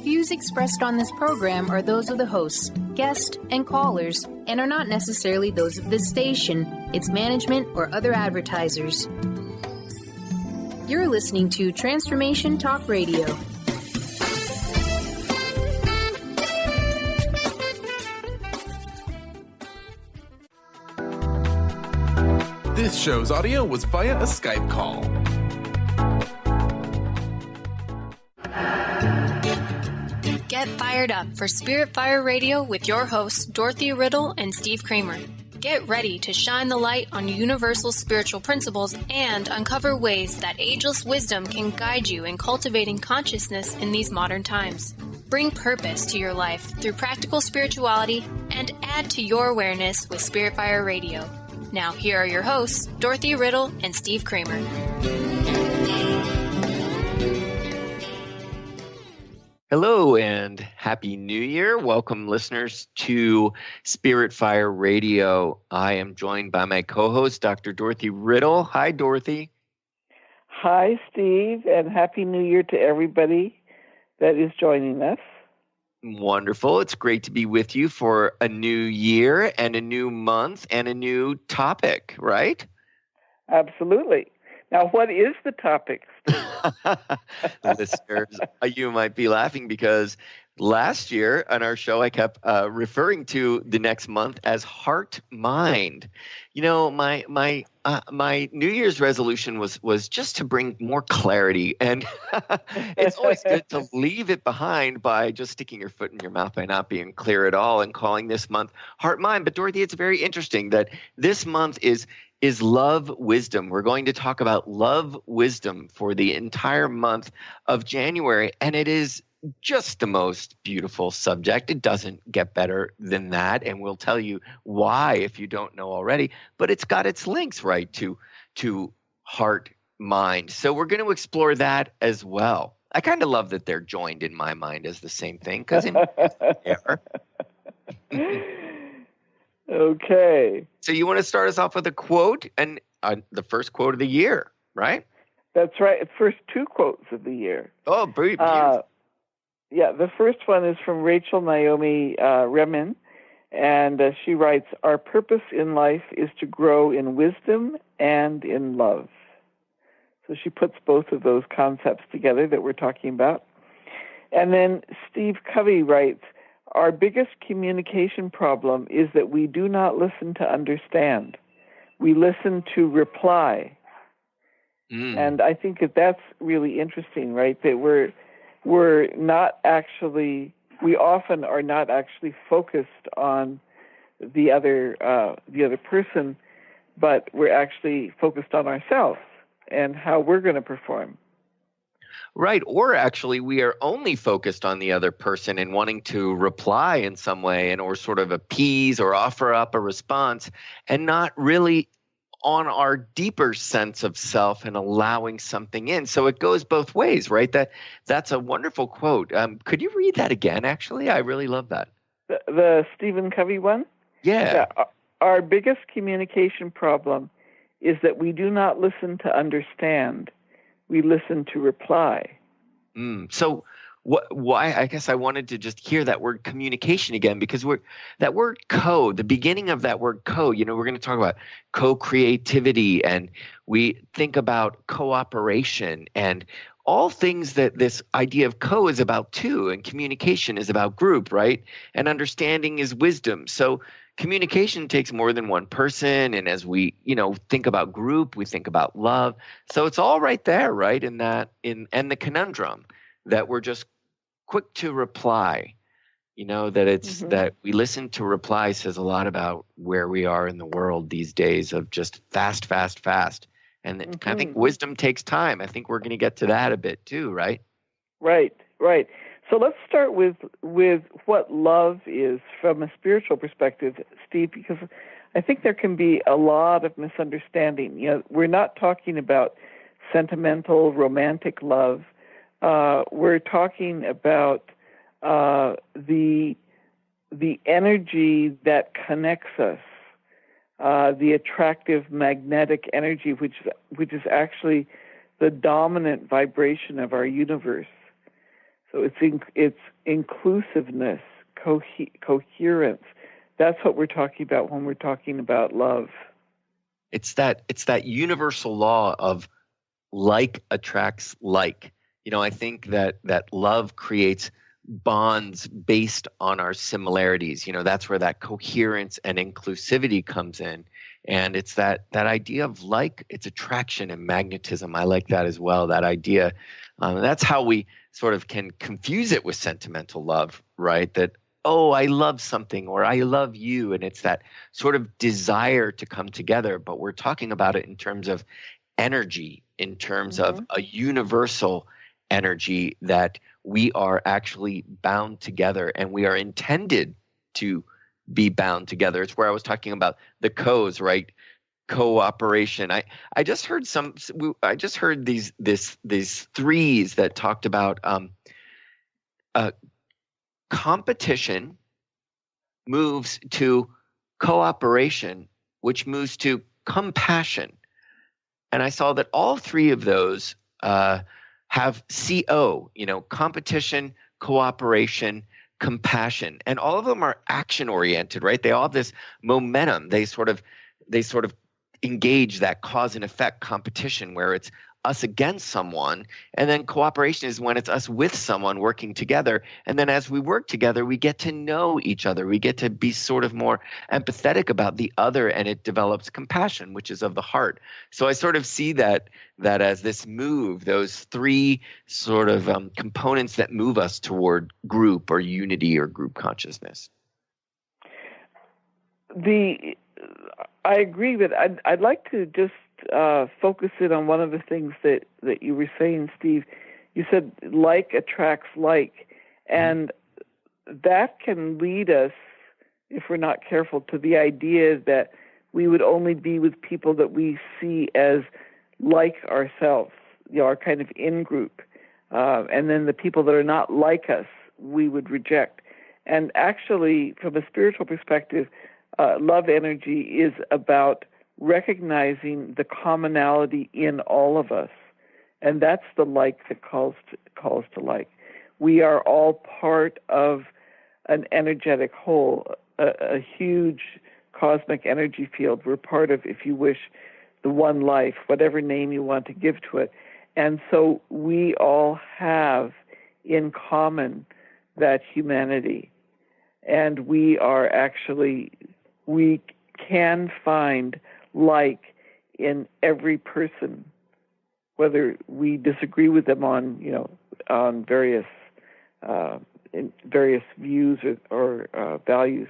views expressed on this program are those of the hosts, guests, and callers, and are not necessarily those of this station, its management, or other advertisers. You're listening to Transformation Talk Radio. This show's audio was via a Skype call. Get fired up for Spirit Fire Radio with your hosts, Dorothy, Riddle, and Steve Kramer. Get ready to shine the light on universal spiritual principles and uncover ways that ageless wisdom can guide you in cultivating consciousness in these modern times. Bring purpose to your life through practical spirituality and add to your awareness with Spirit Fire Radio. Now, here are your hosts, Dorothy, Riddle, and Steve Kramer. Hello and Happy New Year. Welcome, listeners, to Spirit Fire Radio. I am joined by my co-host, Dr. Dorothy Riddle. Hi, Dorothy. Hi, Steve, and Happy New Year to everybody that is joining us. Wonderful. It's great to be with you for a new year and a new month and a new topic, right? Absolutely. Now, what is the topic? Listeners, you might be laughing because last year on our show, I kept referring to the next month as Heart Mind. You know, my New Year's resolution was just to bring more clarity, and it's always good to leave it behind by just sticking your foot in your mouth by not being clear at all and calling this month Heart Mind. But Dorothy, it's very interesting that this month is love wisdom. We're going to talk about love wisdom for the entire month of January, and it is just the most beautiful subject. It doesn't get better than that, and we'll tell you why if you don't know already, but it's got its links right to heart mind. So we're going to explore that as well. I kind of love that they're joined in my mind as the same thing, because they are. Okay. So you want to start us off with a quote, and the first quote of the year, right? That's right. First two quotes of the year. Oh, beautiful. Yeah, the first one is from Rachel Naomi Remen, and she writes, "Our purpose in life is to grow in wisdom and in love." So she puts both of those concepts together that we're talking about. And then Steve Covey writes, "Our biggest communication problem is that we do not listen to understand. We listen to reply." And I think that that's really interesting, right? That we often are not actually focused on the other person, but we're actually focused on ourselves and how we're going to perform. Right. Or actually, we are only focused on the other person and wanting to reply in some way or sort of appease or offer up a response, and not really on our deeper sense of self and allowing something in. So it goes both ways, right? That's a wonderful quote. Could you read that again, actually? I really love that. The Stephen Covey one? Yeah. Our biggest communication problem is that we do not listen to understand. We listen to reply. So why? I guess I wanted to just hear that word communication again, because that word the beginning of that word we're going to talk about co-creativity, and we think about cooperation and all things that this idea of is about too, and communication is about group, right? And understanding is wisdom. So communication takes more than one person, and as we, think about group, we think about love. So it's all right there, right? And the conundrum that we're just quick to reply, that it's that we listen to reply says a lot about where we are in the world these days of just fast. And I think wisdom takes time. I think we're going to get to that a bit too, right? Right. So let's start with what love is from a spiritual perspective, Steve, because I think there can be a lot of misunderstanding. We're not talking about sentimental, romantic love. We're talking about the energy that connects us, the attractive magnetic energy, which is actually the dominant vibration of our universe. So it's inclusiveness, coherence. That's what we're talking about when we're talking about love. It's that universal law of like attracts like. I think that love creates bonds based on our similarities. That's where that coherence and inclusivity comes in. And it's that idea of like, it's attraction and magnetism. I like that as well, that idea. That's how we sort of can confuse it with sentimental love, right? That, oh, I love something, or I love you. And it's that sort of desire to come together. But we're talking about it in terms of energy, in terms of a universal energy that we are actually bound together, and we are intended to be bound together. It's where I was talking about the co's, right? Cooperation. I just heard these threes that talked about competition moves to cooperation, which moves to compassion. And I saw that all three of those have CO, competition, cooperation, compassion, and all of them are action oriented, right? They all have this momentum. They sort of engage that cause and effect competition where it's us against someone, and then cooperation is when it's us with someone working together. And then as we work together, we get to know each other. We get to be sort of more empathetic about the other, and it develops compassion, which is of the heart. So I sort of see that as this move, those three sort of components that move us toward group or unity or group consciousness. I agree, but I'd like to just focus in on one of the things that you were saying, Steve. You said like attracts like, and that can lead us, if we're not careful, to the idea that we would only be with people that we see as like ourselves, our kind of in-group, and then the people that are not like us, we would reject. And actually, from a spiritual perspective, love energy is about recognizing the commonality in all of us, and that's the like that calls to like. We are all part of an energetic whole, a huge cosmic energy field. We're part of, if you wish, the one life, whatever name you want to give to it. And so we all have in common that humanity, and we can find like in every person, whether we disagree with them on various views or values.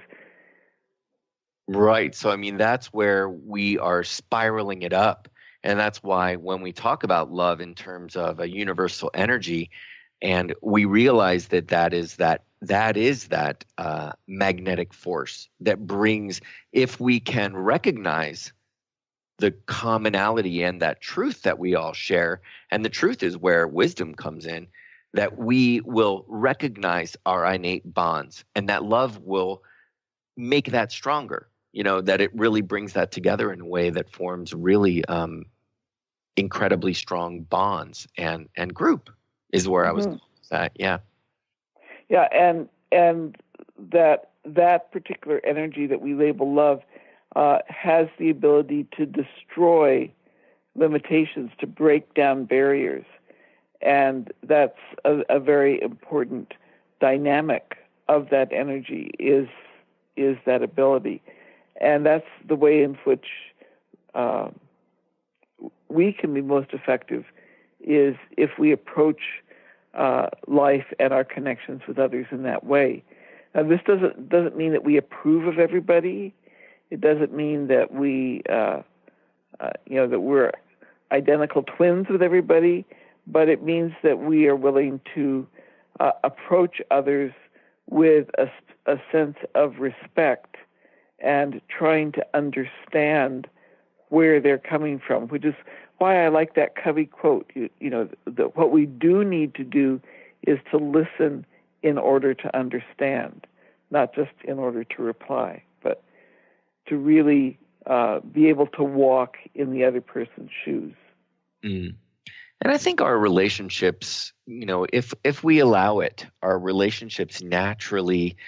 Right. So, that's where we are spiraling it up. And that's why when we talk about love in terms of a universal energy, and we realize that is that magnetic force that brings, if we can recognize the commonality and that truth that we all share, and the truth is where wisdom comes in, that we will recognize our innate bonds, and that love will make that stronger, that it really brings that together in a way that forms really incredibly strong bonds, and group is where I was at. Yeah. Yeah, and that particular energy that we label love has the ability to destroy limitations, to break down barriers, and that's a very important dynamic of that energy is that ability, and that's the way in which we can be most effective, is if we approach life and our connections with others in that way. Now, this doesn't mean that we approve of everybody. It doesn't mean that we, that we're identical twins with everybody, but it means that we are willing to approach others with a sense of respect and trying to understand where they're coming from, which is why I like that Covey quote. What we do need to do is to listen in order to understand, not just in order to reply, but to really be able to walk in the other person's shoes. And I think our relationships, if we allow it, our relationships naturally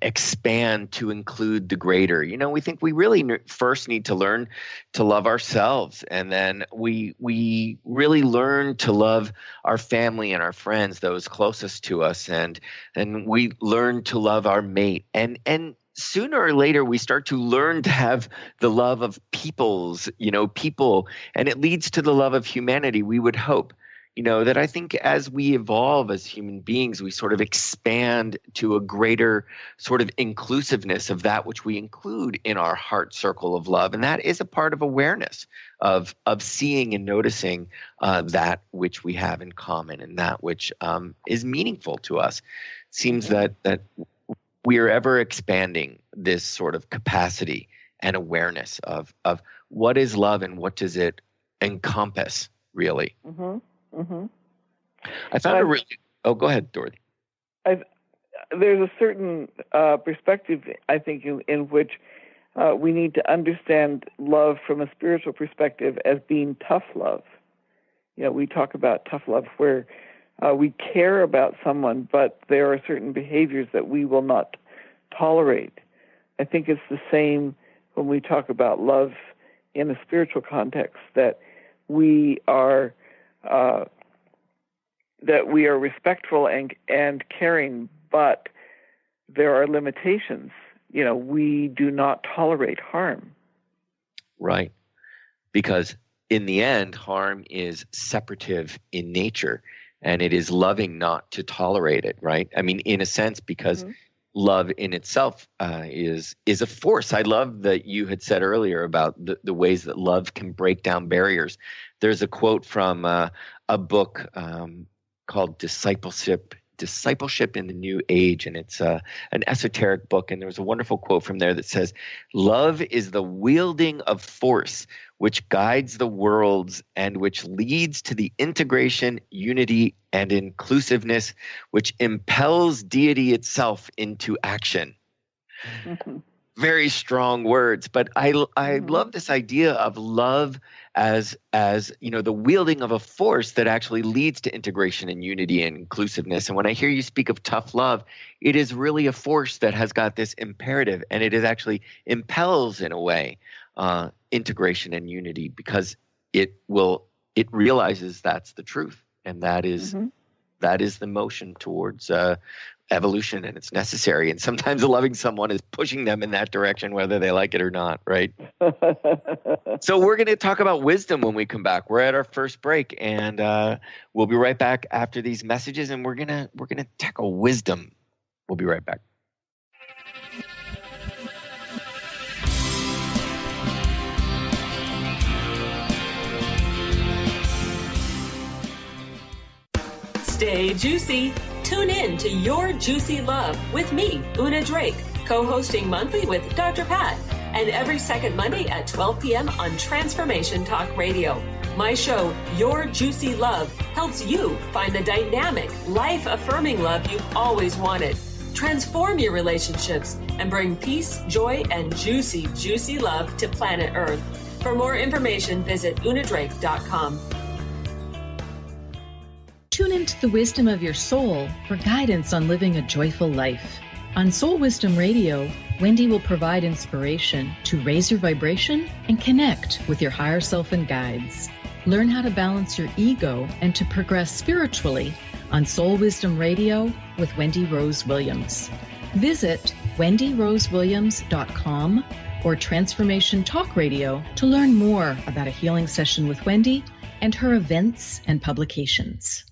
expand to include the greater. We think we really first need to learn to love ourselves, and then we really learn to love our family and our friends, those closest to us, and we learn to love our mate, and sooner or later, we start to learn to have the love of people, and it leads to the love of humanity, we would hope. That I think as we evolve as human beings, we sort of expand to a greater sort of inclusiveness of that which we include in our heart circle of love. And that is a part of awareness of seeing and noticing that which we have in common and that which is meaningful to us. It seems that we are ever expanding this sort of capacity and awareness of what is love and what does it encompass, really. Mm-hmm. Mm-hmm. I found go ahead, Dorothy. There's a certain perspective, I think, in which we need to understand love from a spiritual perspective as being tough love. We talk about tough love where we care about someone, but there are certain behaviors that we will not tolerate. I think it's the same when we talk about love in a spiritual context, that we are respectful and caring, but there are limitations. We do not tolerate harm. Right. Because in the end, harm is separative in nature. And it is loving not to tolerate it, right? I mean, in a sense, because love in itself is a force. I love that you had said earlier about the ways that love can break down barriers. There's a quote from a book called Discipleship in the New Age, and it's an esoteric book. And there was a wonderful quote from there that says, "Love is the wielding of force which guides the worlds and which leads to the integration, unity, and inclusiveness, which impels deity itself into action." Mm-hmm. Very strong words, but I love this idea of love as the wielding of a force that actually leads to integration and unity and inclusiveness. And when I hear you speak of tough love, it is really a force that has got this imperative, and it is actually impels in a way integration and unity, because it realizes that's the truth, and that is the motion towards evolution, and it's necessary. And sometimes loving someone is pushing them in that direction, whether they like it or not, right? So we're going to talk about wisdom when we come back. We're at our first break, and we'll be right back after these messages, and we're gonna tackle wisdom. We'll be right back. Stay juicy. Tune in to Your Juicy Love with me, Una Drake, co-hosting monthly with Dr. Pat, and every second Monday at 12 p.m. on Transformation Talk Radio. My show, Your Juicy Love, helps you find the dynamic, life-affirming love you've always wanted. Transform your relationships and bring peace, joy, and juicy, juicy love to planet Earth. For more information, visit unadrake.com. Tune into the wisdom of your soul for guidance on living a joyful life. On Soul Wisdom Radio, Wendy will provide inspiration to raise your vibration and connect with your higher self and guides. Learn how to balance your ego and to progress spiritually on Soul Wisdom Radio with Wendy Rose Williams. Visit wendyrosewilliams.com or Transformation Talk Radio to learn more about a healing session with Wendy and her events and publications.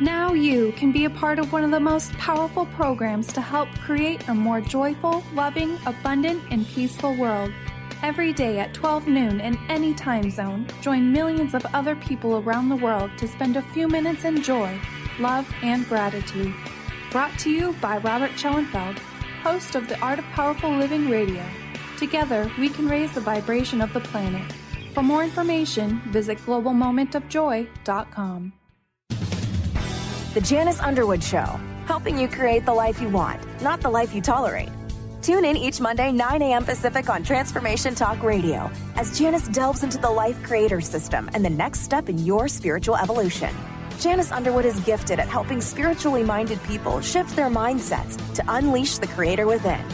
Now you can be a part of one of the most powerful programs to help create a more joyful, loving, abundant, and peaceful world. Every day at 12 noon in any time zone, join millions of other people around the world to spend a few minutes in joy, love, and gratitude. Brought to you by Robert Schoenfeld, host of the Art of Powerful Living Radio. Together, we can raise the vibration of the planet. For more information, visit globalmomentofjoy.com. The Janice Underwood Show, helping you create the life you want, not the life you tolerate. Tune in each Monday, 9 a.m. Pacific on Transformation Talk Radio as Janice delves into the Life Creator System and the next step in your spiritual evolution. Janice Underwood is gifted at helping spiritually minded people shift their mindsets to unleash the creator within.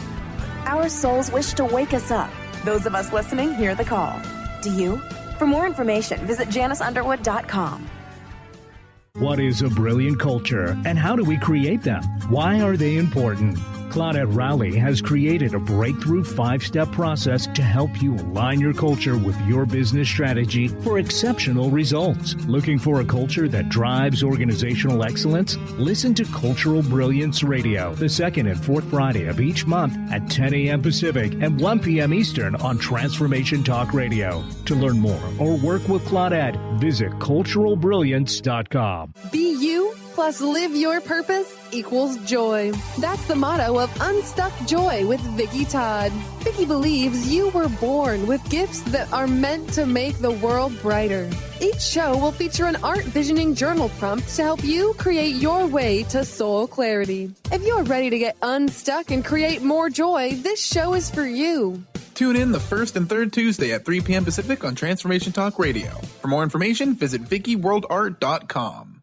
Our souls wish to wake us up. Those of us listening hear the call. Do you? For more information, visit janiceunderwood.com. What is a brilliant culture, and how do we create them? Why are they important? Claudette Rowley has created a breakthrough 5-step process to help you align your culture with your business strategy for exceptional results. Looking for a culture that drives organizational excellence? Listen to Cultural Brilliance Radio, the second and fourth Friday of each month at 10 a.m. Pacific and 1 p.m. Eastern on Transformation Talk Radio. To learn more or work with Claudette, visit culturalbrilliance.com. Be you plus live your purpose equals joy. That's the motto of Unstuck Joy with Vicki Todd. Vicki believes you were born with gifts that are meant to make the world brighter. Each show will feature an art visioning journal prompt to help you create your way to soul clarity. If you're ready to get unstuck and create more joy, this show is for you. Tune in the first and third Tuesday at 3 p.m. Pacific on Transformation Talk Radio. For more information, visit VickiWorldArt.com.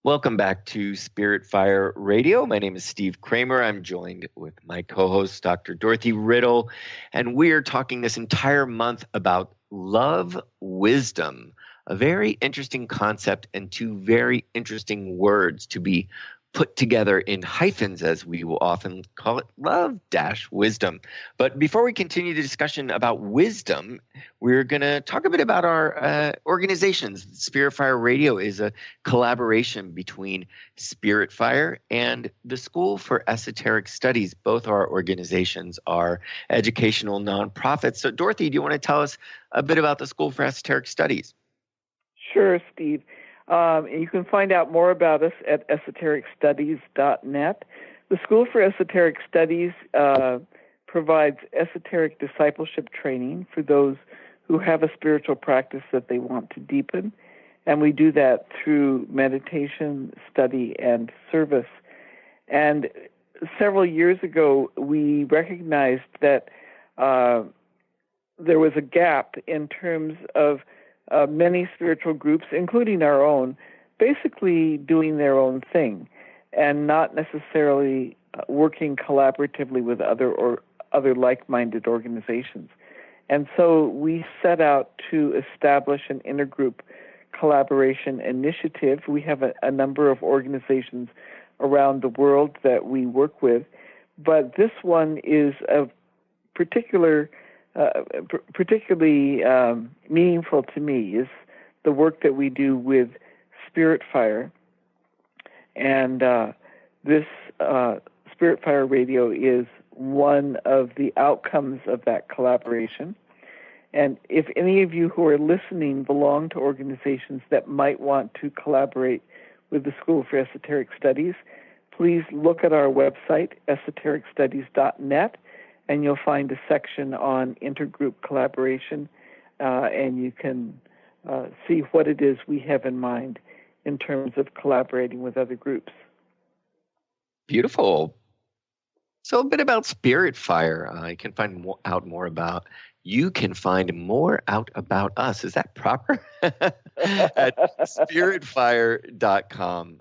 Welcome back to Spirit Fire Radio. My name is Steve Kramer. I'm joined with my co-host, Dr. Dorothy Riddle, and we're talking this entire month about love wisdom, a very interesting concept and two very interesting words to be put together in hyphens, as we will often call it, love-wisdom. But before we continue the discussion about wisdom, we're going to talk a bit about our organizations. Spirit Fire Radio is a collaboration between Spirit Fire and the School for Esoteric Studies. Both our organizations are educational nonprofits. So, Dorothy, do you want to tell us a bit about the School for Esoteric Studies? Sure, Steve. You can find out more about us at esotericstudies.net. The School for Esoteric Studies provides esoteric discipleship training for those who have a spiritual practice that they want to deepen, and we do that through meditation, study, and service. And several years ago, we recognized that there was a gap in terms of many spiritual groups, including our own, basically doing their own thing and not necessarily working collaboratively with other like-minded organizations. And so we set out to establish an intergroup collaboration initiative. We have a number of organizations around the world that we work with, but this one is of particularly meaningful to me is the work that we do with Spirit Fire. And this Spirit Fire Radio is one of the outcomes of that collaboration. And if any of you who are listening belong to organizations that might want to collaborate with the School for Esoteric Studies, please look at our website, esotericstudies.net, and you'll find a section on intergroup collaboration, and you can see what it is we have in mind in terms of collaborating with other groups. Beautiful. So a bit about Spirit Fire. You can find out more about us. Is that proper? At spiritfire.com.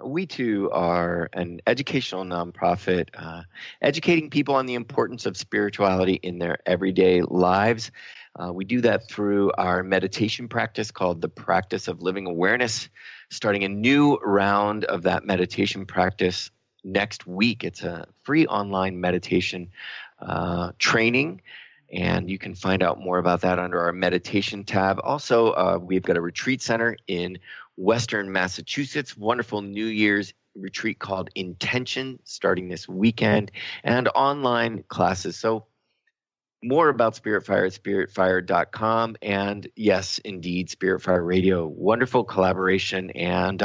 We too are an educational nonprofit, educating people on the importance of spirituality in their everyday lives. We do that through our meditation practice called the Practice of Living Awareness, starting a new round of that meditation practice next week. It's a free online meditation training, and you can find out more about that under our meditation tab. Also, we've got a retreat center in Western Massachusetts, wonderful New Year's retreat called Intention, starting this weekend, and online classes. So more about Spirit Fire at spiritfire.com. And yes, indeed, Spirit Fire Radio, wonderful collaboration. And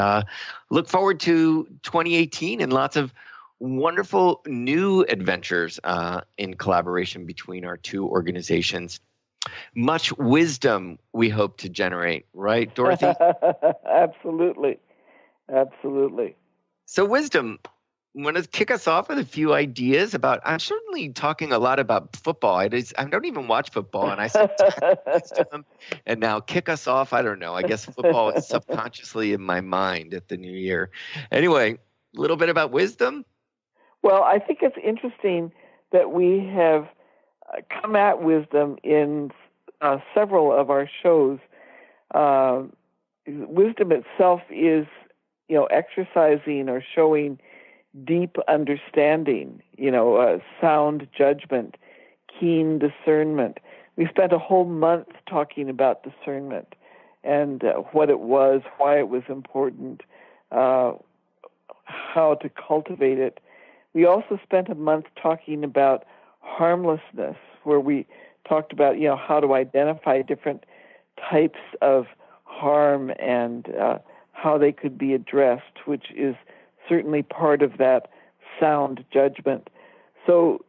look forward to 2018 and lots of wonderful new adventures in collaboration between our two organizations. Much wisdom we hope to generate, right, Dorothy? Absolutely. Absolutely. So wisdom, want to kick us off with a few ideas about, I'm certainly talking a lot about football. I don't even watch football, and I said wisdom, and now kick us off. I don't know. I guess football is subconsciously in my mind at the new year. Anyway, a little bit about wisdom. Well, I think it's interesting that we have come at wisdom in several of our shows. Wisdom itself is, exercising or showing deep understanding, sound judgment, keen discernment. We spent a whole month talking about discernment and what it was, why it was important, how to cultivate it. We also spent a month talking about harmlessness, where we talked about, how to identify different types of harm and how they could be addressed, which is certainly part of that sound judgment. So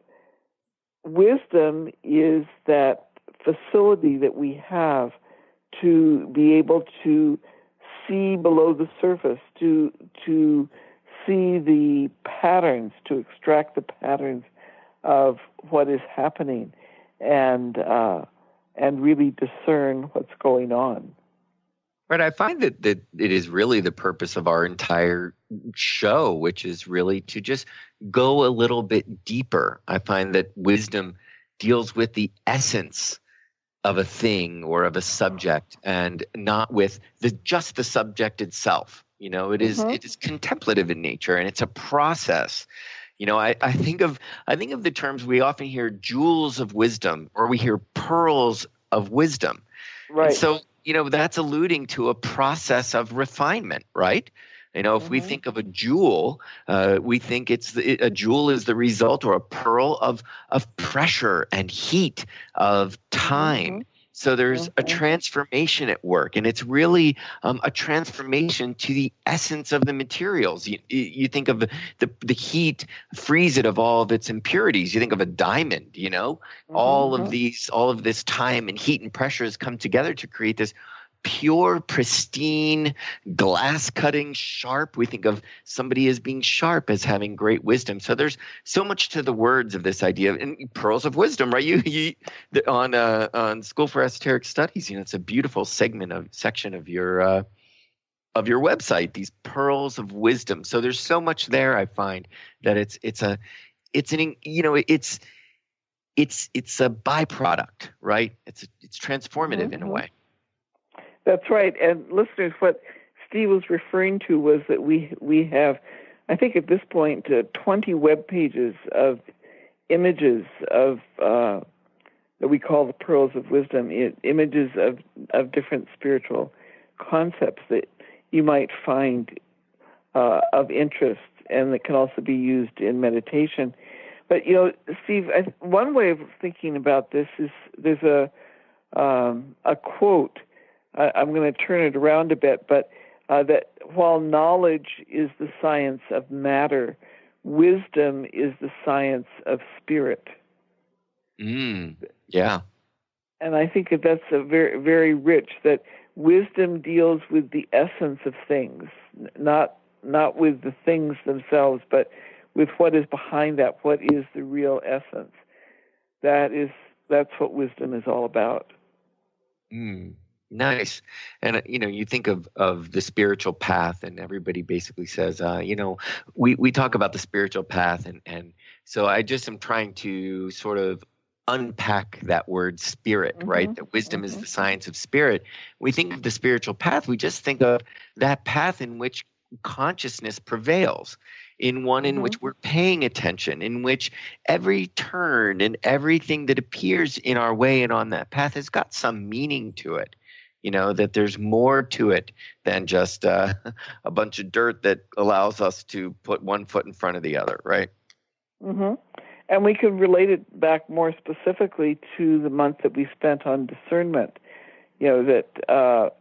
wisdom is that facility that we have to be able to see below the surface, to see the patterns, to extract the patterns of what is happening, and really discern what's going on. Right. I find that it is really the purpose of our entire show, which is really to just go a little bit deeper. I find that wisdom deals with the essence of a thing or of a subject, and not with just the subject itself. It is contemplative in nature, and it's a process. I think of the terms we often hear, jewels of wisdom, or we hear pearls of wisdom. Right. And so, that's alluding to a process of refinement, right? If we think of a jewel, we think a jewel is the result, or a pearl of pressure and heat, of time. So there's a transformation at work, and it's really a transformation to the essence of the materials. You think of the heat, freeze it of all of its impurities. You think of a diamond, all of this time and heat and pressures come together to create this pure, pristine, glass-cutting, sharp. We think of somebody as being sharp, as having great wisdom. So there's so much to the words of this idea, and pearls of wisdom, right? You on School for Esoteric Studies, it's a beautiful section of your website. These pearls of wisdom. So there's so much there. I find that it's a byproduct, right? It's transformative in a way. That's right. And listeners, what Steve was referring to was that we have, I think at this point, 20 web pages of images of that we call the pearls of wisdom, images of different spiritual concepts that you might find of interest, and that can also be used in meditation. But Steve, one way of thinking about this is there's a quote. I'm going to turn it around a bit, but that while knowledge is the science of matter, wisdom is the science of spirit. Yeah. And I think that's a very, very rich, that wisdom deals with the essence of things, not with the things themselves, but with what is behind that, what is the real essence. That's what wisdom is all about. Nice. And, you think of the spiritual path, and everybody basically says, we talk about the spiritual path. And so I just am trying to sort of unpack that word spirit, right? That wisdom is the science of spirit. We think of the spiritual path, we just think of that path in which consciousness prevails, in one in which we're paying attention, in which every turn and everything that appears in our way and on that path has got some meaning to it. That there's more to it than just a bunch of dirt that allows us to put one foot in front of the other, right? And we can relate it back more specifically to the month that we spent on discernment. That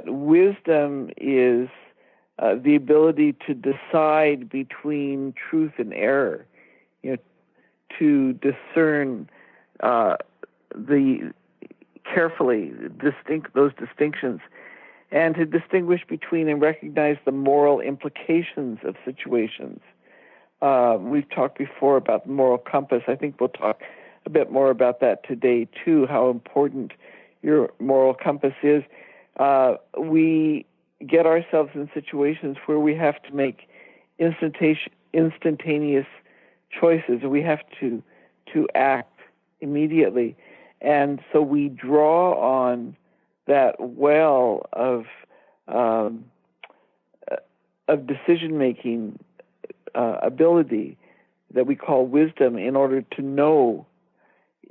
wisdom is the ability to decide between truth and error. To discern the carefully those distinctions, and to distinguish between and recognize the moral implications of situations. We've talked before about the moral compass. I think we'll talk a bit more about that today, too, how important your moral compass is. We get ourselves in situations where we have to make instantaneous choices. We have to act immediately. And so we draw on that well of decision-making ability that we call wisdom in order to know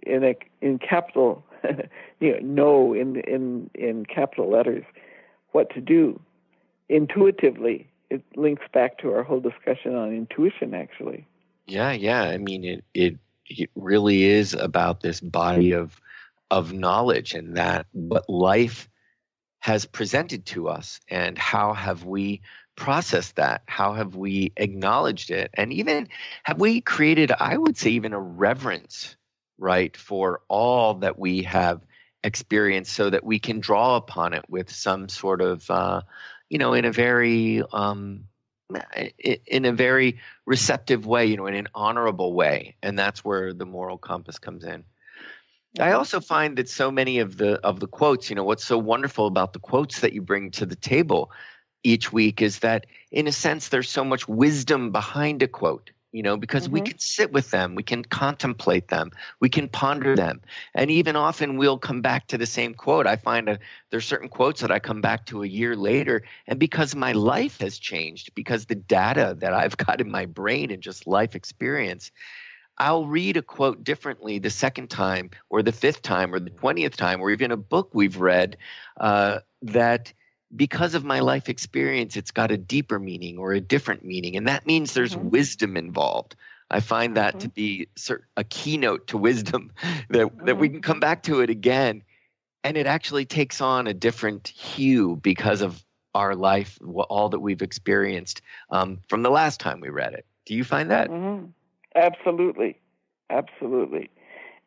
in capital, know in capital letters what to do intuitively. It links back to our whole discussion on intuition, actually. Yeah. I mean, it really is about this body of knowledge, and that what life has presented to us, and how have we processed that? How have we acknowledged it? And even have we created, I would say, even a reverence, right, for all that we have experienced, so that we can draw upon it with some sort of, in a very receptive way, in an honorable way. And that's where the moral compass comes in. I also find that so many of the quotes, what's so wonderful about the quotes that you bring to the table each week is that, in a sense, there's so much wisdom behind a quote, because we can sit with them, we can contemplate them, we can ponder them. And even often we'll come back to the same quote. I find there's certain quotes that I come back to a year later, and because my life has changed, because the data that I've got in my brain and just life experience, I'll read a quote differently the second time or the fifth time or the 20th time, or even a book we've read that because of my life experience, it's got a deeper meaning or a different meaning. And that means there's wisdom involved. I find that to be a keynote to wisdom, that we can come back to it again, and it actually takes on a different hue because of our life, all that we've experienced from the last time we read it. Do you find that? Absolutely.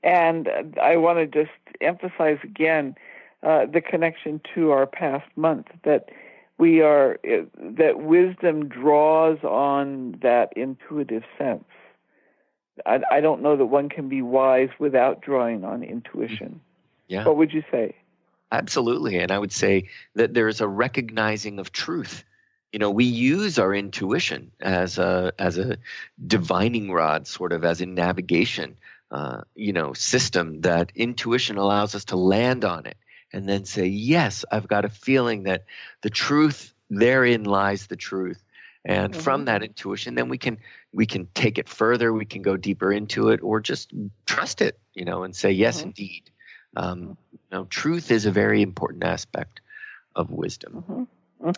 And I want to just emphasize again the connection to our past month, that wisdom draws on that intuitive sense. I don't know that one can be wise without drawing on intuition. Yeah. What would you say? Absolutely. And I would say that there's a recognizing of truth. We use our intuition as a divining rod, sort of as a navigation, system. That intuition allows us to land on it and then say, yes, I've got a feeling that the truth, therein lies the truth. And from that intuition, then we can take it further. We can go deeper into it, or just trust it, and say, yes, indeed. Truth is a very important aspect of wisdom.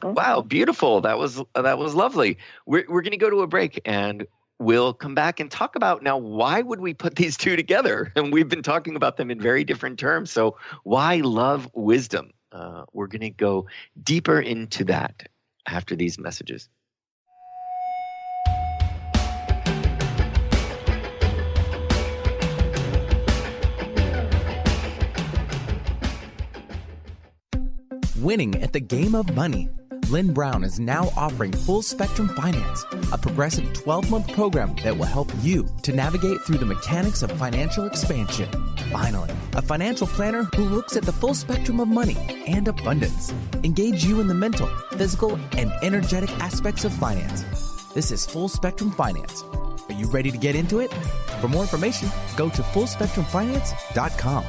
Wow, beautiful. That was lovely. We're going to go to a break, and we'll come back and talk about, now, why would we put these two together? And we've been talking about them in very different terms. So why love wisdom? We're going to go deeper into that after these messages. Winning at the game of money. Lynn Brown is now offering Full Spectrum Finance, a progressive 12-month program that will help you to navigate through the mechanics of financial expansion. Finally, a financial planner who looks at the full spectrum of money and abundance. Engage you in the mental, physical, and energetic aspects of finance. This is Full Spectrum Finance. Are you ready to get into it? For more information, go to fullspectrumfinance.com.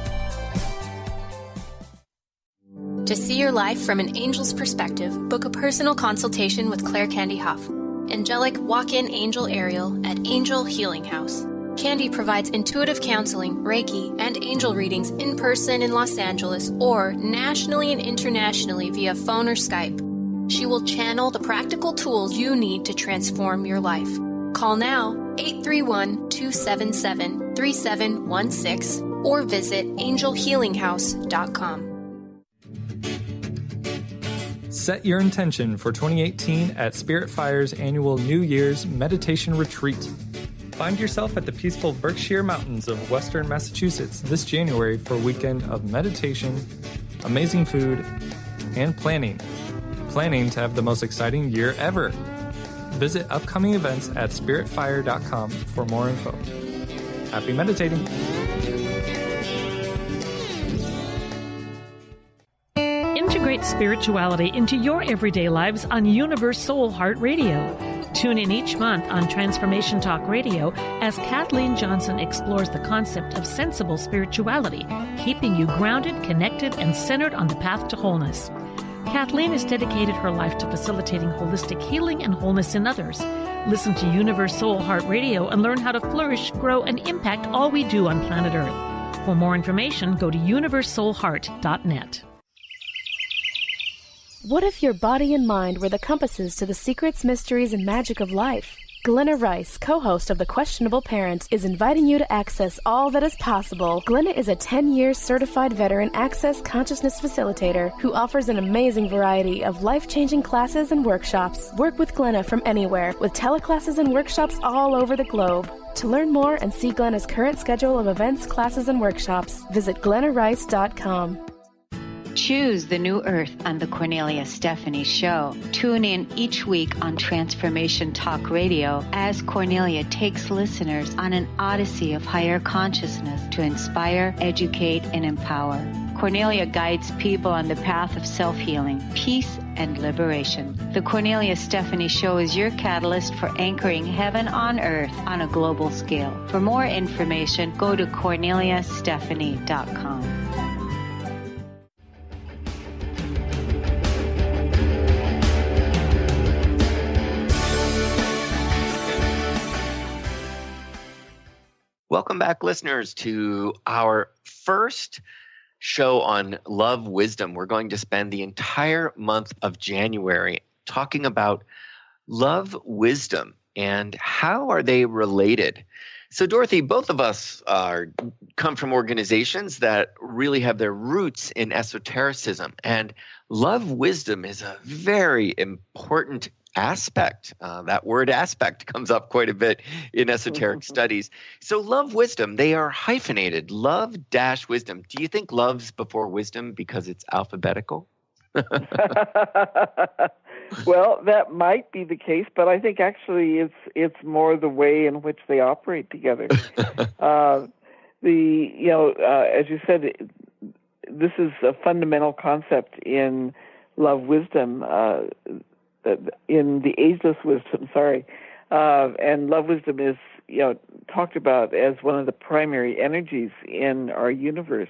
To see your life from an angel's perspective, book a personal consultation with Claire Candy Huff, angelic walk-in angel Ariel at Angel Healing House. Candy provides intuitive counseling, Reiki, and angel readings in person in Los Angeles or nationally and internationally via phone or Skype. She will channel the practical tools you need to transform your life. Call now, 831-277-3716, or visit angelhealinghouse.com. Set your intention for 2018 at Spirit Fire's annual New Year's Meditation Retreat. Find yourself at the peaceful Berkshire Mountains of Western Massachusetts this January for a weekend of meditation, amazing food, and planning. Planning to have the most exciting year ever. Visit upcoming events at spiritfire.com for more info. Happy meditating. Integrate spirituality into your everyday lives on Universe Soul Heart Radio. Tune in each month on Transformation Talk Radio as Kathleen Johnson explores the concept of sensible spirituality, keeping you grounded, connected, and centered on the path to wholeness. Kathleen has dedicated her life to facilitating holistic healing and wholeness in others. Listen to Universe Soul Heart Radio and learn how to flourish, grow, and impact all we do on planet Earth. For more information, go to universesoulheart.net. What if your body and mind were the compasses to the secrets, mysteries, and magic of life? Glenna Rice, co-host of The Questionable Parent, is inviting you to access all that is possible. Glenna is a 10-year certified veteran Access Consciousness facilitator who offers an amazing variety of life-changing classes and workshops. Work with Glenna from anywhere with teleclasses and workshops all over the globe. To learn more and see Glenna's current schedule of events, classes, and workshops, visit glennarice.com. Choose the new earth on the Cornelia Stephanie Show. Tune in each week on Transformation Talk Radio as Cornelia takes listeners on an odyssey of higher consciousness to inspire, educate, and empower. Cornelia guides people on the path of self-healing, peace, and liberation. The Cornelia Stephanie Show is your catalyst for anchoring heaven on earth on a global scale. For more information, go to corneliastephanie.com. Welcome back, listeners, to our first show on love wisdom. We're going to spend the entire month of January talking about love wisdom and how are they related. So, Dorothy, both of us come from organizations that really have their roots in esotericism, and love wisdom is a very important aspect. That word aspect comes up quite a bit in esoteric studies. So love wisdom, they are hyphenated. Love-wisdom. Do you think love's before wisdom because it's alphabetical? Well, that might be the case, but I think actually it's more the way in which they operate together. As you said, this is a fundamental concept in love wisdom. In the ageless wisdom, and love wisdom is, talked about as one of the primary energies in our universe.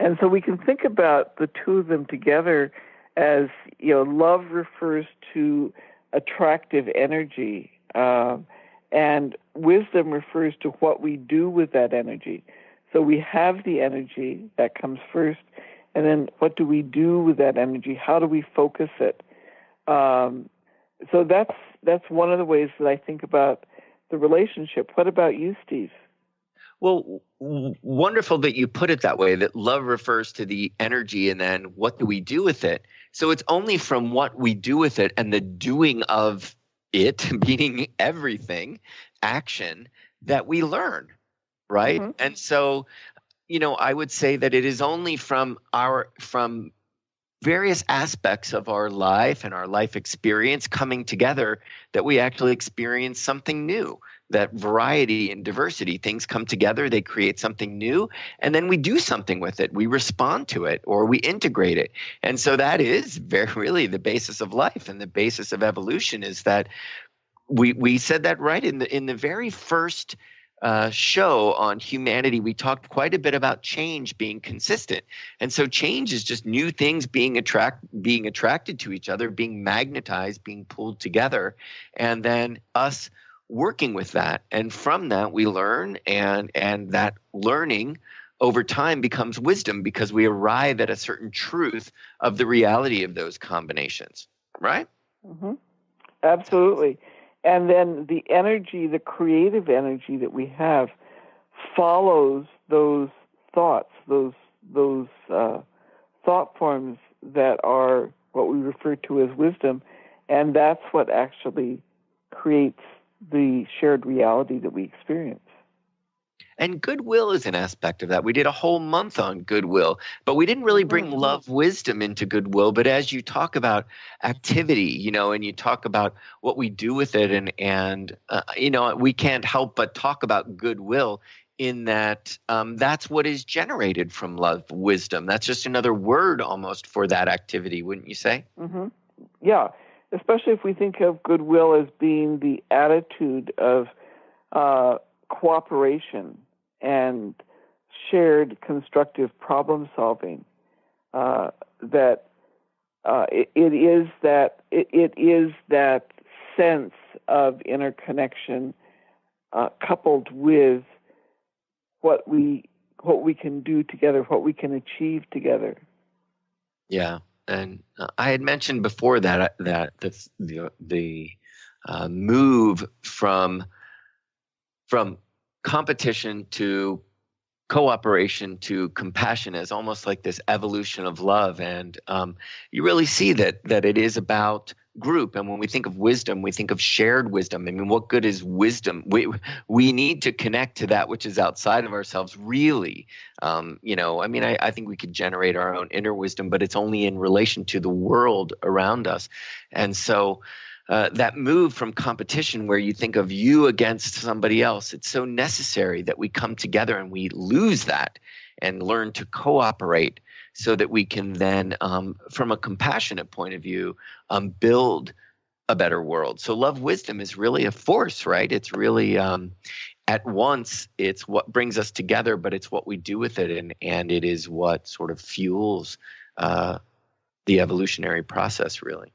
And so we can think about the two of them together as, love refers to attractive energy, and wisdom refers to what we do with that energy. So we have the energy that comes first, and then what do we do with that energy? How do we focus it? So that's one of the ways that I think about the relationship. What about you, Steve? Well, wonderful that you put it that way, that love refers to the energy and then what do we do with it? So it's only from what we do with it and the doing of it, meaning everything, action, that we learn, right? Mm-hmm. And so, I would say that it is only from various aspects of our life and our life experience coming together that we actually experience something new. That variety and diversity, things come together, they create something new, and then we do something with it. We respond to it or we integrate it. And so that is really the basis of life, and the basis of evolution is that we said that right in the very first show on humanity. We talked quite a bit about change being consistent. And so change is just new things being attracted to each other, being magnetized, being pulled together, and then us working with that. And from that we learn, and that learning over time becomes wisdom because we arrive at a certain truth of the reality of those combinations, right? Mm-hmm. Absolutely. And then the energy, the creative energy that we have, follows those thoughts, those thought forms that are what we refer to as wisdom, and that's what actually creates the shared reality that we experience. And goodwill is an aspect of that. We did a whole month on goodwill, but we didn't really bring love wisdom into goodwill. But as you talk about activity, and you talk about what we do with it, and we can't help but talk about goodwill in that that's what is generated from love wisdom. That's just another word almost for that activity, wouldn't you say? Mm-hmm. Yeah, especially if we think of goodwill as being the attitude of cooperation and shared constructive problem solving. It is that sense of interconnection coupled with what we can do together, what we can achieve together. Yeah, and I had mentioned before that the move from competition to cooperation to compassion is almost like this evolution of love, and you really see that it is about group. And when we think of wisdom, we think of shared wisdom. I mean, what good is wisdom? We need to connect to that which is outside of ourselves, really. I think we could generate our own inner wisdom, but it's only in relation to the world around us. And so that move from competition, where you think of you against somebody else, it's so necessary that we come together and we lose that and learn to cooperate, so that we can then, from a compassionate point of view, build a better world. So love wisdom is really a force, right? It's really at once, it's what brings us together, but it's what we do with it, and it is what sort of fuels the evolutionary process, really.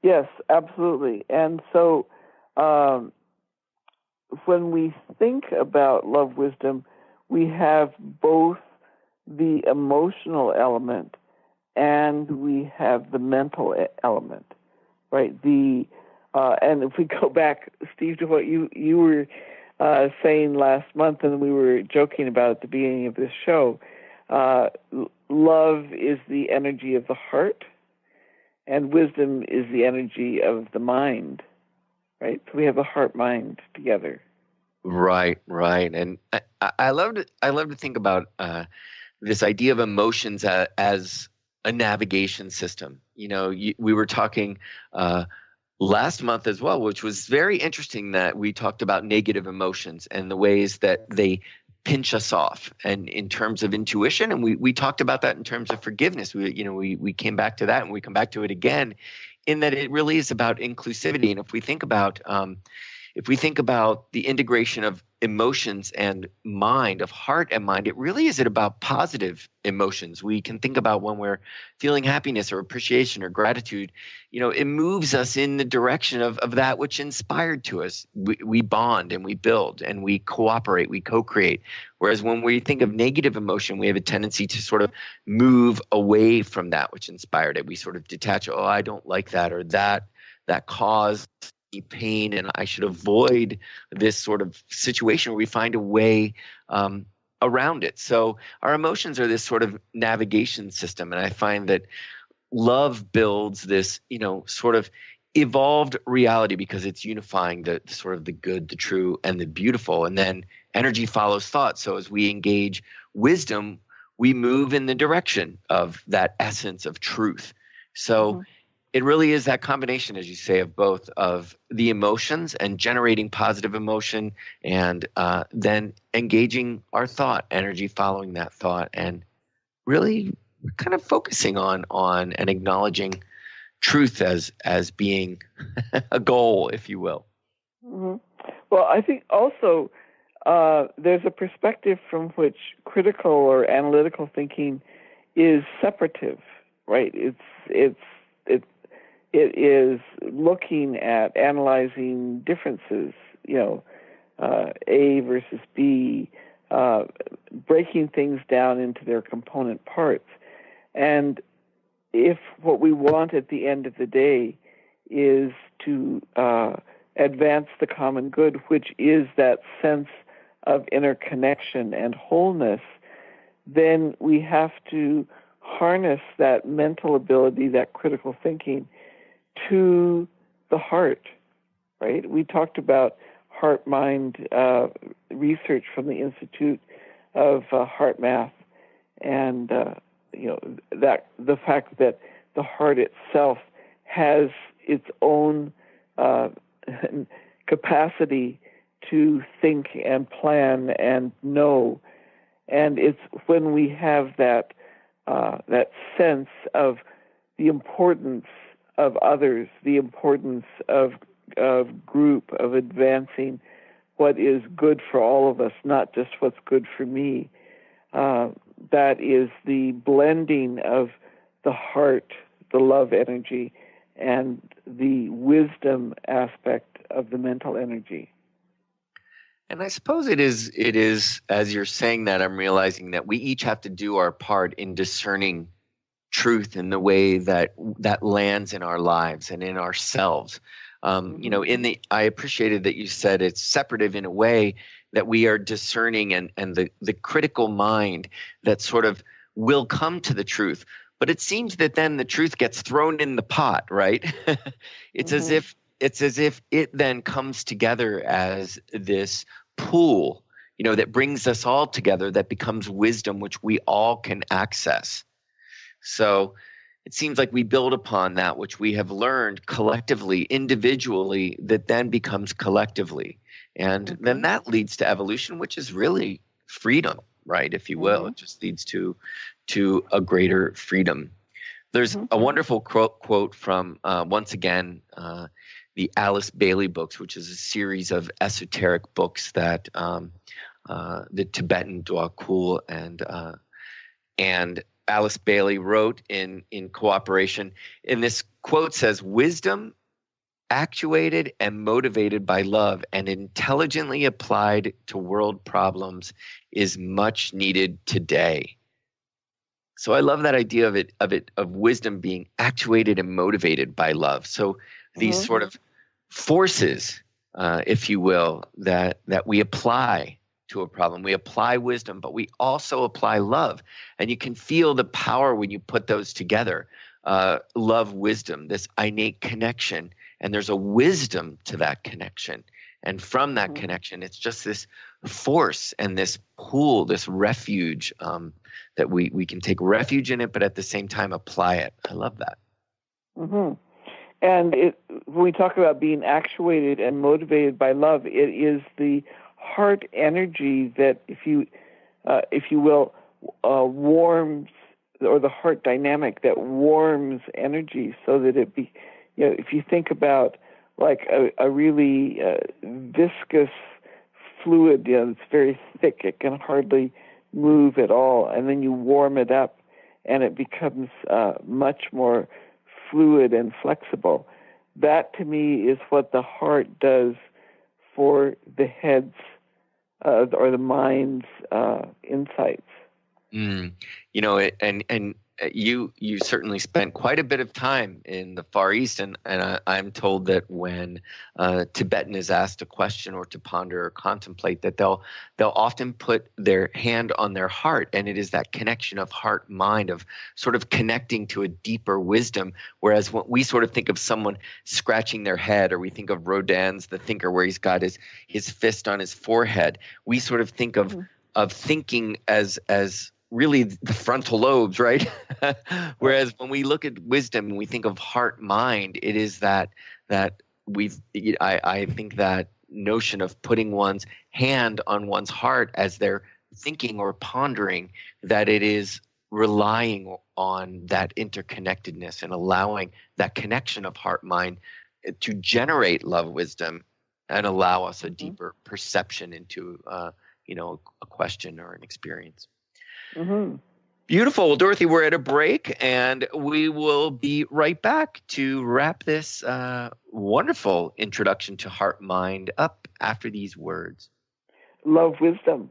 Yes, absolutely. And so when we think about love wisdom, we have both the emotional element and we have the mental element, right? And if we go back, Steve, to what you were saying last month, and we were joking about at the beginning of this show, love is the energy of the heart, and wisdom is the energy of the mind, right? So we have the heart-mind together. Right. And I love to think about this idea of emotions as a navigation system. We were talking last month as well, which was very interesting, that we talked about negative emotions and the ways that they pinch us off, and in terms of intuition, and we talked about that in terms of forgiveness. We came back to that, and we come back to it again, in that it really is about inclusivity. And if we think about the integration of emotions and mind, of heart and mind, it really is about positive emotions. We can think about when we're feeling happiness or appreciation or gratitude, it moves us in the direction of that which inspired to us. We bond and we build and we cooperate, we co-create. Whereas when we think of negative emotion, we have a tendency to sort of move away from that which inspired it. We sort of detach, I don't like that, or that caused pain, and I should avoid this sort of situation, where we find a way around it. So our emotions are this sort of navigation system, and I find that love builds this, sort of evolved reality, because it's unifying the sort of the good, the true, and the beautiful, and then energy follows thought. So as we engage wisdom, we move in the direction of that essence of truth. So it really is that combination, as you say, of both of the emotions and generating positive emotion, and then engaging our thought, energy following that thought, and really kind of focusing on and acknowledging truth as being a goal, if you will. Mm-hmm. Well, I think also there's a perspective from which critical or analytical thinking is separative, right? It is looking at analyzing differences, A versus B, breaking things down into their component parts. And if what we want at the end of the day is to advance the common good, which is that sense of interconnection and wholeness, then we have to harness that mental ability, that critical thinking, to the heart, right? We talked about heart-mind research from the Institute of Heart Math, and that the fact that the heart itself has its own capacity to think and plan and know, and it's when we have that sense of the importance of others, the importance of group, of advancing what is good for all of us, not just what's good for me. That is the blending of the heart, the love energy, and the wisdom aspect of the mental energy. And I suppose it is, as you're saying that, I'm realizing that we each have to do our part in discerning truth in the way that lands in our lives and in ourselves. I appreciated that you said it's separative in a way that we are discerning and the critical mind that sort of will come to the truth. But it seems that then the truth gets thrown in the pot, right? It's as if it then comes together as this pool, that brings us all together, that becomes wisdom, which we all can access. So it seems like we build upon that which we have learned collectively, individually, that then becomes collectively. And then that leads to evolution, which is really freedom, right, if you will. It just leads to a greater freedom. There's a wonderful quote from, once again, the Alice Bailey books, which is a series of esoteric books that the Tibetan Dwakul and Alice Bailey wrote in cooperation. And this quote says, "Wisdom actuated and motivated by love and intelligently applied to world problems is much needed today." So I love that idea of wisdom being actuated and motivated by love. So these sort of forces, if you will, that we apply to a problem. We apply wisdom, but we also apply love. And you can feel the power when you put those together. Love, wisdom, this innate connection. And there's a wisdom to that connection. And from that connection, it's just this force and this pool, this refuge, that we can take refuge in it, but at the same time apply it. I love that. Mm-hmm. And when we talk about being actuated and motivated by love, it is the heart energy that, if you will, warms, or the heart dynamic that warms energy, so that it be, if you think about like a really viscous fluid, it's very thick, it can hardly move at all, and then you warm it up, and it becomes much more fluid and flexible. That, to me, is what the heart does for the head's or the mind's insights. You certainly spent quite a bit of time in the Far East, and I'm told that when Tibetan is asked a question or to ponder or contemplate, that they'll often put their hand on their heart, and it is that connection of heart-mind, of sort of connecting to a deeper wisdom. Whereas when we sort of think of someone scratching their head, or we think of Rodin's The Thinker, where he's got his fist on his forehead, we sort of think of thinking as really the frontal lobes, right? Whereas when we look at wisdom and we think of heart mind, it is that I think that notion of putting one's hand on one's heart as they're thinking or pondering, that it is relying on that interconnectedness and allowing that connection of heart mind to generate love wisdom and allow us a deeper perception into a question or an experience. Mm-hmm. Beautiful. Well, Dorothy, we're at a break, and we will be right back to wrap this wonderful introduction to heart mind up after these words. Love wisdom.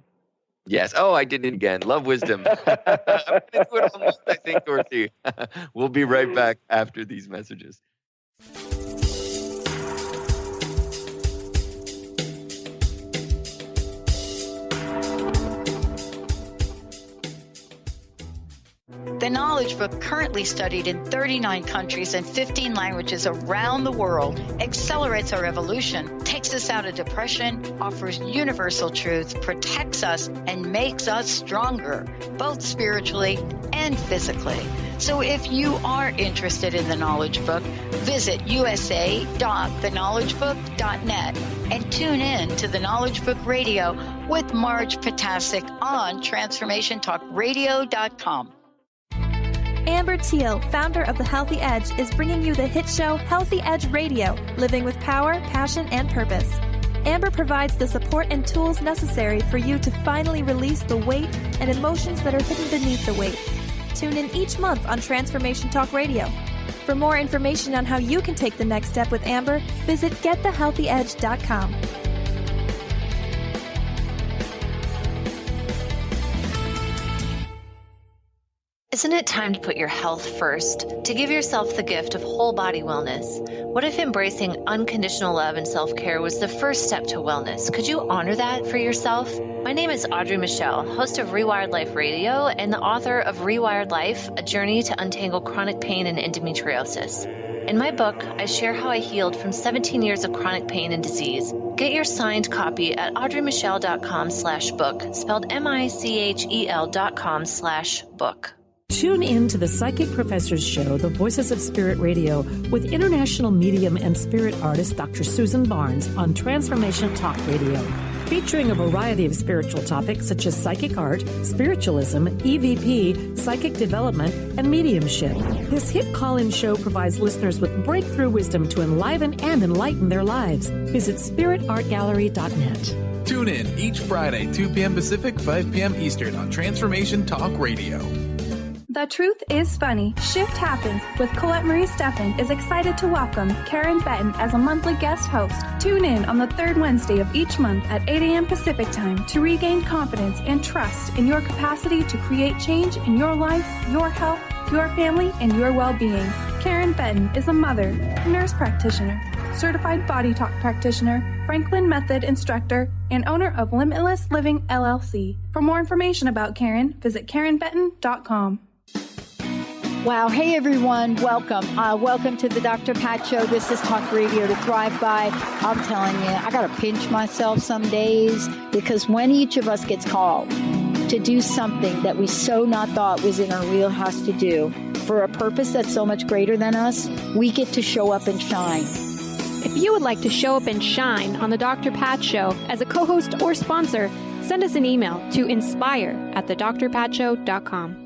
Yes. Oh, I did it again. Love wisdom. I'm going to do it almost, I think, Dorothy. We'll be right back after these messages. The Knowledge Book, currently studied in 39 countries and 15 languages around the world, accelerates our evolution, takes us out of depression, offers universal truth, protects us, and makes us stronger, both spiritually and physically. So if you are interested in the Knowledge Book, visit usa.theknowledgebook.net and tune in to the Knowledge Book Radio with Marge Potasic on TransformationTalkRadio.com. Amber Teal, founder of The Healthy Edge, is bringing you the hit show Healthy Edge Radio, living with power, passion, and purpose. Amber provides the support and tools necessary for you to finally release the weight and emotions that are hidden beneath the weight. Tune in each month on Transformation Talk Radio. For more information on how you can take the next step with Amber, visit getthehealthyedge.com. Isn't it time to put your health first, to give yourself the gift of whole body wellness? What if embracing unconditional love and self-care was the first step to wellness? Could you honor that for yourself? My name is Audrey Michelle, host of Rewired Life Radio and the author of Rewired Life, A Journey to Untangle Chronic Pain and Endometriosis. In my book, I share how I healed from 17 years of chronic pain and disease. Get your signed copy at audreymichelle.com/book, spelled MICHEL.com/book. Tune in to the Psychic Professors Show, The Voices of Spirit Radio, with international medium and spirit artist Dr. Susan Barnes on Transformation Talk Radio, featuring a variety of spiritual topics such as psychic art, spiritualism, EVP, psychic development, and mediumship. This hit call-in show provides listeners with breakthrough wisdom to enliven and enlighten their lives. Visit spiritartgallery.net. Tune in each Friday, 2 p.m. Pacific, 5 p.m. Eastern on Transformation Talk Radio. The Truth is Funny. Shift Happens with Colette Marie Steffen is excited to welcome Karen Benton as a monthly guest host. Tune in on the third Wednesday of each month at 8 a.m. Pacific Time to regain confidence and trust in your capacity to create change in your life, your health, your family, and your well-being. Karen Benton is a mother, nurse practitioner, certified body talk practitioner, Franklin Method instructor, and owner of Limitless Living LLC. For more information about Karen, visit KarenBenton.com. Wow. Hey, everyone. Welcome. Welcome to the Dr. Pat Show. This is Talk Radio to Thrive By. I'm telling you, I got to pinch myself some days because when each of us gets called to do something that we so not thought was in our wheelhouse to do for a purpose that's so much greater than us, we get to show up and shine. If you would like to show up and shine on the Dr. Pat Show as a co-host or sponsor, send us an email to inspire@thedrpatshow.com.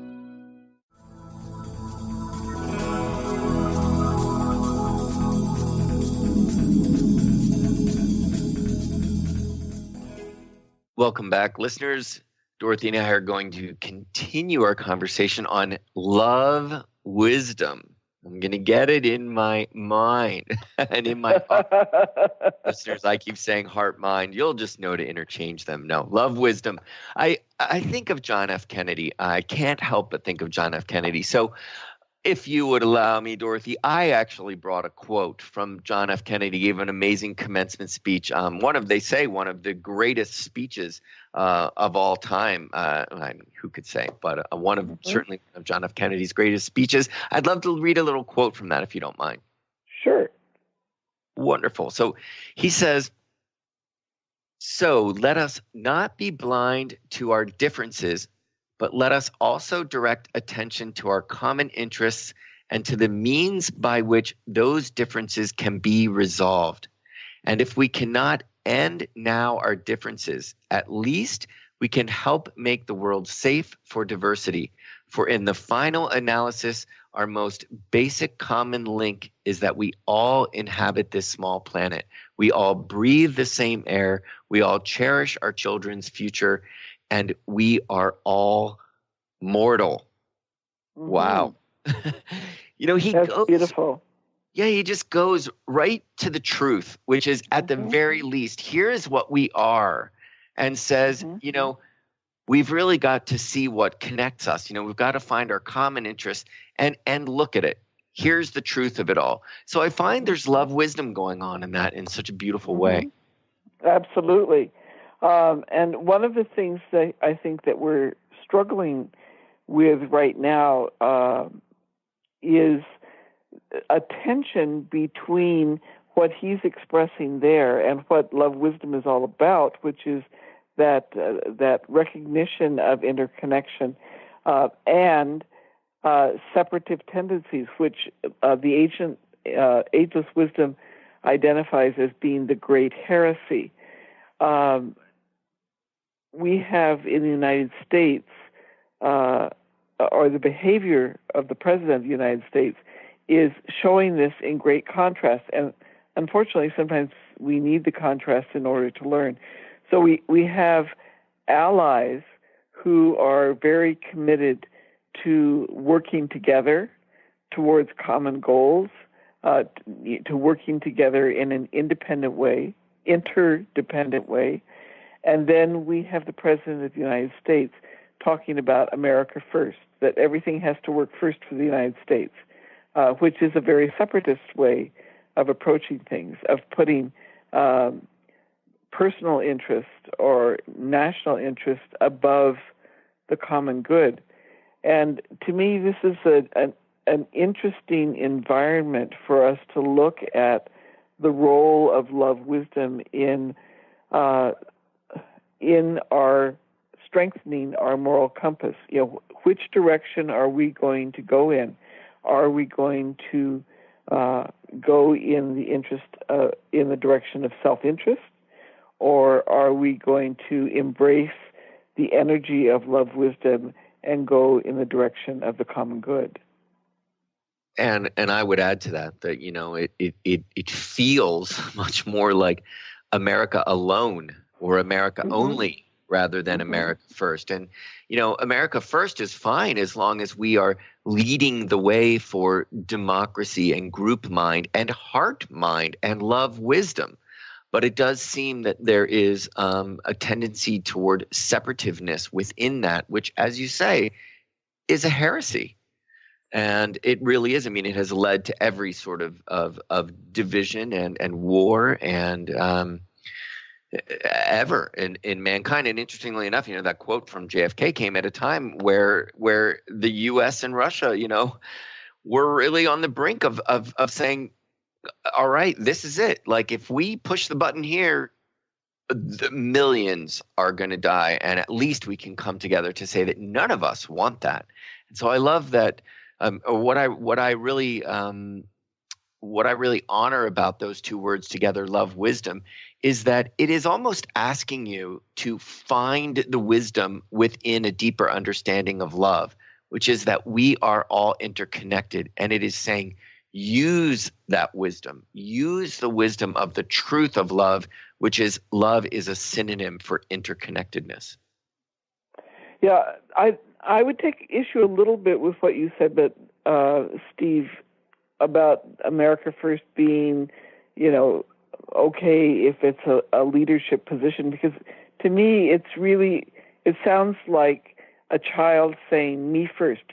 Welcome back, listeners. Dorothy and I are going to continue our conversation on love wisdom. I'm going to get it in my mind and in my heart. Listeners, I keep saying heart, mind. You'll just know to interchange them. No, love wisdom. I think of John F. Kennedy. I can't help but think of John F. Kennedy. So if you would allow me, Dorothy, I actually brought a quote from John F. Kennedy. He gave an amazing commencement speech. One of the greatest speeches of all time. I mean, who could say? But certainly one of John F. Kennedy's greatest speeches. I'd love to read a little quote from that, if you don't mind. Sure. Wonderful. So he says, "So let us not be blind to our differences, but let us also direct attention to our common interests and to the means by which those differences can be resolved. And if we cannot end now our differences, at least we can help make the world safe for diversity. For in the final analysis, our most basic common link is that we all inhabit this small planet. We all breathe the same air. We all cherish our children's future. And we are all mortal." Mm-hmm. Wow. That's goes beautiful. Yeah, he just goes right to the truth, which is at the very least, here is what we are, and says, we've really got to see what connects us. We've got to find our common interest and look at it. Here's the truth of it all. So I find there's love wisdom going on in that in such a beautiful way. Absolutely. And one of the things that I think that we're struggling with right now is a tension between what he's expressing there and what Love Wisdom is all about, which is that recognition of interconnection and separative tendencies, which the ageless wisdom identifies as being the great heresy. We have in the United States, or the behavior of the President of the United States is showing this in great contrast. And unfortunately, sometimes we need the contrast in order to learn. So we have allies who are very committed to working together towards common goals, to working together in an independent way, interdependent way. And then we have the President of the United States talking about America first, that everything has to work first for the United States, which is a very separatist way of approaching things, of putting personal interest or national interest above the common good. And to me, this is an interesting environment for us to look at the role of love wisdom in our strengthening our moral compass. Which direction are we going to go in? Are we going to go in the direction of self-interest, or are we going to embrace the energy of love wisdom and go in the direction of the common good? And I would add to that it feels much more like America alone or America only rather than America first. And America first is fine as long as we are leading the way for democracy and group mind and heart mind and love wisdom. But it does seem that there is a tendency toward separativeness within that, which, as you say, is a heresy. And it really is. I mean, it has led to every sort of division and war and ever in mankind. And interestingly enough, that quote from JFK came at a time where the U.S. and Russia, were really on the brink of saying, all right, this is it. Like, if we push the button here, the millions are going to die, and at least we can come together to say that none of us want that. And so I love that. What I really honor about those two words together, love, wisdom, is that it is almost asking you to find the wisdom within a deeper understanding of love, which is that we are all interconnected, and it is saying, use that wisdom. Use the wisdom of the truth of love, which is love is a synonym for interconnectedness. Yeah, I would take issue a little bit with what you said, but Steve, about America first being, okay if it's a leadership position, because to me it sounds like a child saying me first.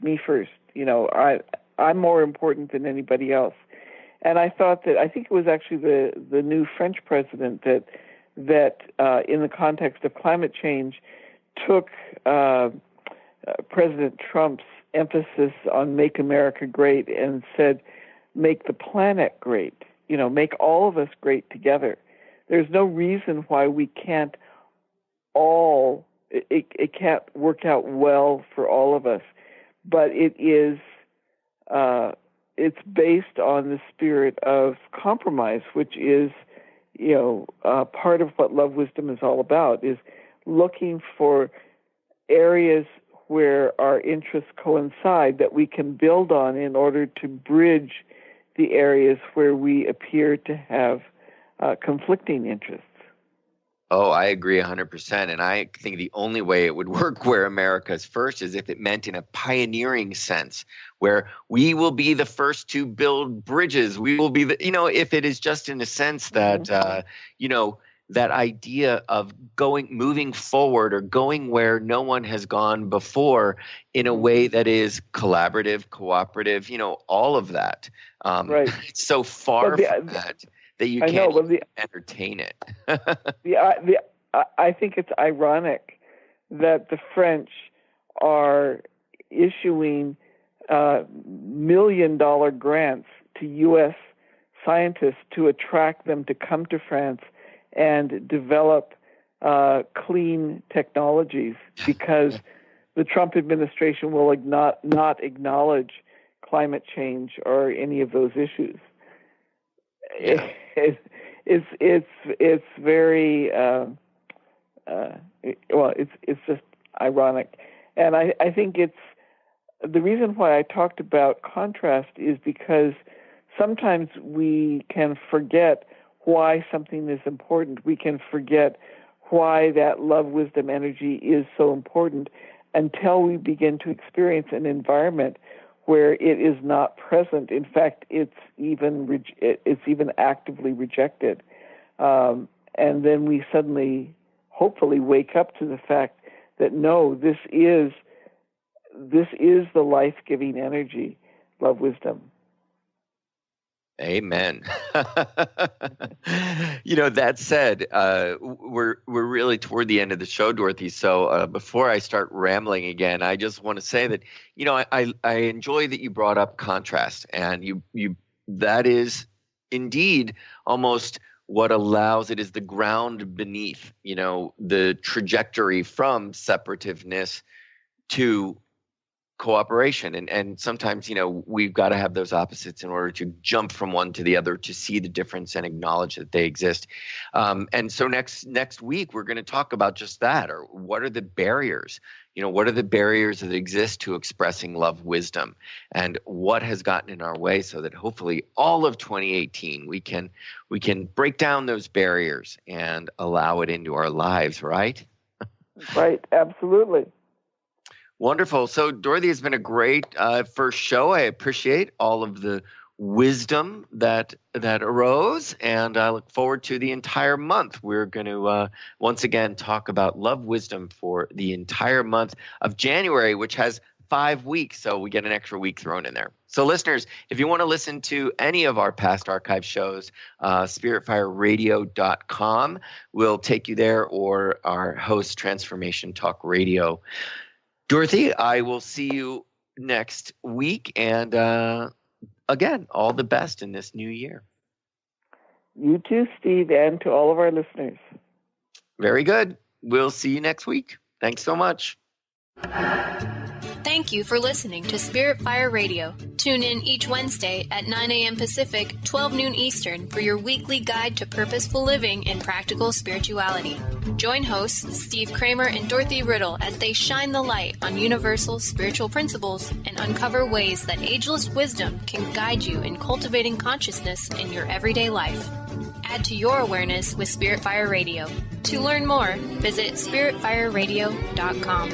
I'm more important than anybody else. And I thought I think it was actually the new French president that in the context of climate change took President Trump's emphasis on Make America Great and said, make the planet great, make all of us great together. There's no reason why we can't it can't work out well for all of us, but it is it's based on the spirit of compromise, which is, part of what love wisdom is all about, is looking for areas where our interests coincide that we can build on in order to bridge the areas where we appear to have conflicting interests. Oh, I agree 100%. And I think the only way it would work where America's first is if it meant in a pioneering sense, where we will be the first to build bridges. We will be if it is just in a sense that, that idea of moving forward or going where no one has gone before in a way that is collaborative, cooperative, all of that. Right. It's so far from that you can't entertain it. I think it's ironic that the French are issuing million-dollar grants to U.S. scientists to attract them to come to France and develop clean technologies, because the Trump administration will not acknowledge climate change or any of those issues. Yeah. It's very it's just ironic, and I think it's the reason why I talked about contrast is because sometimes we can forget why something is important. We can forget why that love, wisdom, energy is so important until we begin to experience an environment where it is not present. In fact, it's even actively rejected. And then we suddenly, hopefully, wake up to the fact that no, this is the life-giving energy, love, wisdom. Amen. That said, we're really toward the end of the show, Dorothy. So before I start rambling again, I just want to say that, I enjoy that you brought up contrast, and you that is indeed almost what allows it is the ground beneath, the trajectory from separativeness to cooperation. And sometimes, we've got to have those opposites in order to jump from one to the other, to see the difference and acknowledge that they exist. And so next week, we're going to talk about just that, or what are the barriers? What are the barriers that exist to expressing love, wisdom, and what has gotten in our way, so that hopefully all of 2018 we can break down those barriers and allow it into our lives, right? Right, absolutely. Wonderful. So, Dorothy, has been a great first show. I appreciate all of the wisdom that arose, and I look forward to the entire month. We're going to once again talk about love, wisdom for the entire month of January, which has 5 weeks, so we get an extra week thrown in there. So, listeners, if you want to listen to any of our past archive shows, spiritfireradio.com will take you there, or our host, Transformation Talk Radio. Dorothy, I will see you next week, and again, all the best in this new year. You too, Steve, and to all of our listeners. Very good. We'll see you next week. Thanks so much. Thank you for listening to Spirit Fire Radio. Tune in each Wednesday at 9 a.m. Pacific, 12 noon Eastern for your weekly guide to purposeful living and practical spirituality. Join hosts Steve Kramer and Dorothy Riddle as they shine the light on universal spiritual principles and uncover ways that ageless wisdom can guide you in cultivating consciousness in your everyday life. Add to your awareness with Spirit Fire Radio. To learn more, visit spiritfireradio.com.